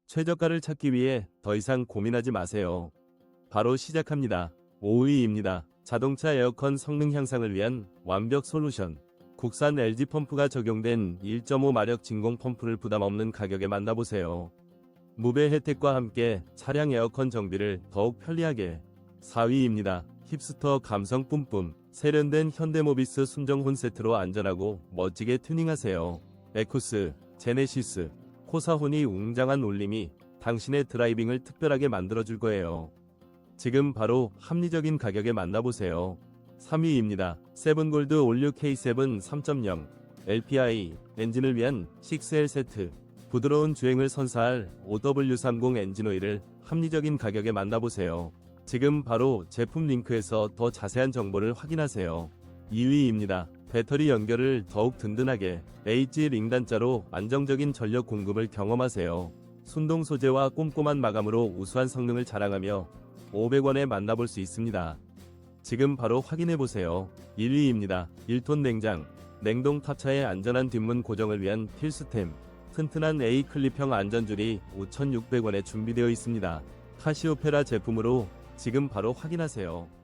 최저가를 찾기 위해 더 이상 고민하지 마세요. 바로 시작합니다. 5위입니다. 자동차 에어컨 성능 향상을 위한 완벽 솔루션. 국산 LG 펌프가 적용된 1.5마력 진공 펌프를 부담 없는 가격에 만나보세요. 무배 혜택과 함께 차량 에어컨 정비를 더욱 편리하게. 4위입니다. 힙스터 감성 뿜뿜. 세련된 현대모비스 순정혼 세트로 안전하고 멋지게 튜닝하세요. 에쿠스, 제네시스, 코사혼이 웅장한 울림이 당신의 드라이빙을 특별하게 만들어줄 거예요. 지금 바로 합리적인 가격에 만나보세요. 3위입니다. 세븐골드 올류 K7 3.0 LPI 엔진을 위한 6L 세트. 부드러운 주행을 선사할 OW30 엔진오일을 합리적인 가격에 만나보세요. 지금 바로 제품 링크에서 더 자세한 정보를 확인하세요. 2위입니다. 배터리 연결을 더욱 든든하게 H 링단자로 안정적인 전력 공급을 경험하세요. 순동 소재와 꼼꼼한 마감으로 우수한 성능을 자랑하며 500원에 만나볼 수 있습니다. 지금 바로 확인해보세요. 1위입니다. 1톤 냉장, 냉동 탑차의 안전한 뒷문 고정을 위한 필수템. 튼튼한 A 클립형 안전줄이 5,600원에 준비되어 있습니다. 카시오페라 제품으로 지금 바로 확인하세요.